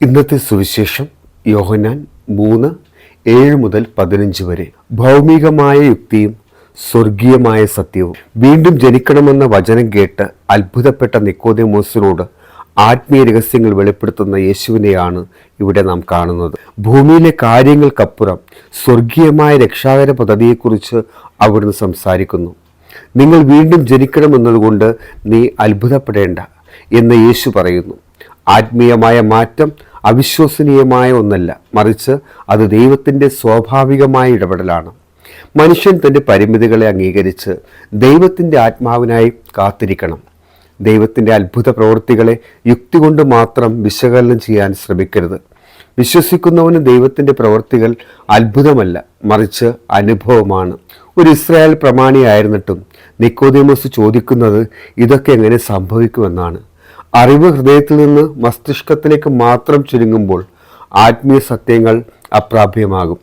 ഇന്നത്തെ സുവിശേഷം യോഹന്നാൻ 3:7-15 വരെ. ഭൗമികമായ യുക്തിയും സ്വർഗീയമായ സത്യവും. വീണ്ടും ജനിക്കണമെന്ന വചനം കേട്ട് അത്ഭുതപ്പെട്ട നിക്കോദെമോസിനോട് ആത്മീയ രഹസ്യങ്ങൾ വെളിപ്പെടുത്തുന്ന യേശുവിനെയാണ് ഇവിടെ നാം കാണുന്നത്. ഭൂമിയിലെ കാര്യങ്ങൾക്കപ്പുറം സ്വർഗീയമായ രക്ഷാകര പദ്ധതിയെക്കുറിച്ച് അവിടുന്ന് സംസാരിക്കുന്നു. നിങ്ങൾ വീണ്ടും ജനിക്കണമെന്നതുകൊണ്ട് നീ അത്ഭുതപ്പെടേണ്ട എന്ന് യേശു പറയുന്നു. ആത്മീയമായ മാറ്റം അവിശ്വസനീയമായ ഒന്നല്ല, മറിച്ച് അത് ദൈവത്തിൻ്റെ സ്വാഭാവികമായ ഇടപെടലാണ്. മനുഷ്യൻ തൻ്റെ പരിമിതികളെ അംഗീകരിച്ച് ദൈവത്തിൻ്റെ ആത്മാവിനായി കാത്തിരിക്കണം. ദൈവത്തിൻ്റെ അത്ഭുത പ്രവൃത്തികളെ യുക്തി കൊണ്ട് മാത്രം വിശകലനം ചെയ്യാൻ ശ്രമിക്കരുത്. വിശ്വസിക്കുന്നവന് ദൈവത്തിൻ്റെ പ്രവൃത്തികൾ അത്ഭുതമല്ല, മറിച്ച് അനുഭവമാണ്. ഒരു ഇസ്രായേൽ പ്രമാണിയായിരുന്നിട്ടും നിക്കോദെമോസ് ചോദിക്കുന്നത് ഇതൊക്കെ എങ്ങനെ സംഭവിക്കുമെന്നാണ്. അറിവ് ഹൃദയത്തിൽ നിന്ന് മസ്തിഷ്കത്തിലേക്ക് മാത്രം ചുരുങ്ങുമ്പോൾ ആത്മീയ സത്യങ്ങൾ അപ്രാപ്യമാകും.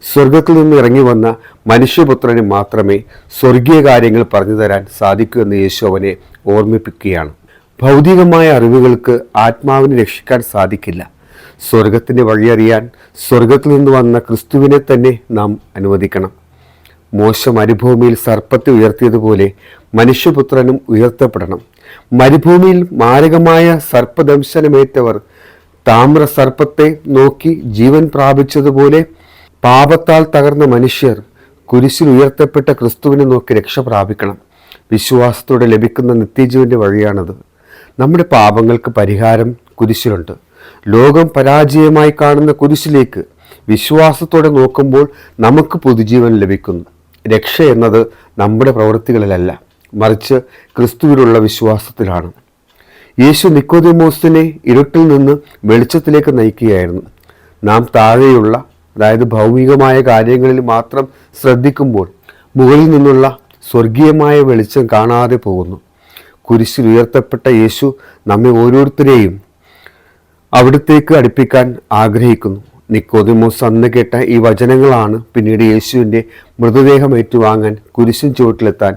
സ്വർഗത്തിൽ നിന്ന് ഇറങ്ങി വന്ന മനുഷ്യപുത്രന് മാത്രമേ സ്വർഗീയ കാര്യങ്ങൾ പറഞ്ഞു തരാൻ സാധിക്കൂ എന്ന് യേശു അവനെ ഓർമ്മിപ്പിക്കുകയാണ്. ഭൗതികമായ അറിവുകൾക്ക് ആത്മാവിനെ രക്ഷിക്കാൻ സാധിക്കില്ല. സ്വർഗത്തിൻ്റെ വഴിയറിയാൻ സ്വർഗത്തിൽ നിന്ന് വന്ന ക്രിസ്തുവിനെ തന്നെ നാം അനുവദിക്കണം. മോശ മരുഭൂമിയിൽ സർപ്പത്തെ ഉയർത്തിയതുപോലെ മനുഷ്യപുത്രനും ഉയർത്തപ്പെടണം. മരുഭൂമിയിൽ മാരകമായ സർപ്പദംശനമേറ്റവർ താമ്ര സർപ്പത്തെ നോക്കി ജീവൻ പ്രാപിച്ചതുപോലെ പാപത്താൽ തകർന്ന മനുഷ്യർ കുരിശിൽ ഉയർത്തപ്പെട്ട ക്രിസ്തുവിനെ നോക്കി രക്ഷ പ്രാപിക്കണം. വിശ്വാസത്തോടെ ലഭിക്കുന്ന നിത്യജീവന്റെ വഴിയാണത്. നമ്മുടെ പാപങ്ങൾക്ക് പരിഹാരം കുരിശിലുണ്ട്. ലോകം പരാജയമായി കാണുന്ന കുരിശിലേക്ക് വിശ്വാസത്തോടെ നോക്കുമ്പോൾ നമുക്ക് പുതുജീവൻ ലഭിക്കുന്നു. രക്ഷ എന്നത് നമ്മുടെ പ്രവൃത്തികളിലല്ല, മറിച്ച് ക്രിസ്തുവിലുള്ള വിശ്വാസത്തിലാണ്. യേശു നിക്കോദെമോസിനെ ഇരുട്ടിൽ നിന്ന് വെളിച്ചത്തിലേക്ക് നയിക്കുകയായിരുന്നു. നാം താഴെയുള്ള, അതായത് ഭൗമികമായ കാര്യങ്ങളിൽ മാത്രം ശ്രദ്ധിക്കുമ്പോൾ മുകളിൽ നിന്നുള്ള സ്വർഗീയമായ വെളിച്ചം കാണാതെ പോകുന്നു. കുരിശിൽ ഉയർത്തപ്പെട്ട യേശു നമ്മെ ഓരോരുത്തരെയും അവിടത്തേക്ക് അടുപ്പിക്കാൻ ആഗ്രഹിക്കുന്നു. നിക്കോദെമോസ് അന്ന് കേട്ട ഈ വചനങ്ങളാണ് പിന്നീട് യേശുവിൻ്റെ മൃതദേഹം ഏറ്റുവാങ്ങാൻ കുരിശിൻ ചുവട്ടിലെത്താൻ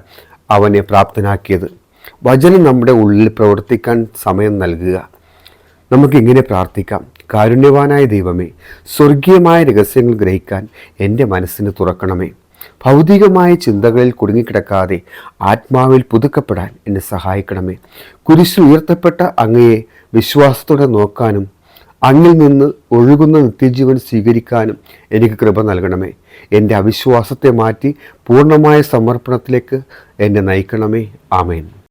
അവനെ പ്രാപ്തനാക്കിയത്. വചനം നമ്മുടെ ഉള്ളിൽ പ്രവർത്തിക്കാൻ സമയം നൽകുക. നമുക്കിങ്ങനെ പ്രാർത്ഥിക്കാം: കാരുണ്യവാനായ ദൈവമേ, സ്വർഗീയമായ രഹസ്യങ്ങൾ ഗ്രഹിക്കാൻ എൻ്റെ മനസ്സിന് തുറക്കണമേ. ഭൗതികമായ ചിന്തകളിൽ കുടുങ്ങിക്കിടക്കാതെ ആത്മാവിൽ പുതുക്കപ്പെടാൻ എന്നെ സഹായിക്കണമേ. കുരിശിൽ ഉയർത്തപ്പെട്ട അങ്ങയെ വിശ്വാസത്തോടെ നോക്കാനും അങ്ങിൽ നിന്ന് ഒഴുകുന്ന നിത്യജീവൻ സ്വീകരിക്കാനും എനിക്ക് കൃപ നൽകണമേ. എൻ്റെ അവിശ്വാസത്തെ മാറ്റി പൂർണ്ണമായ സമർപ്പണത്തിലേക്ക് എന്നെ നയിക്കണമേ. ആമേൻ.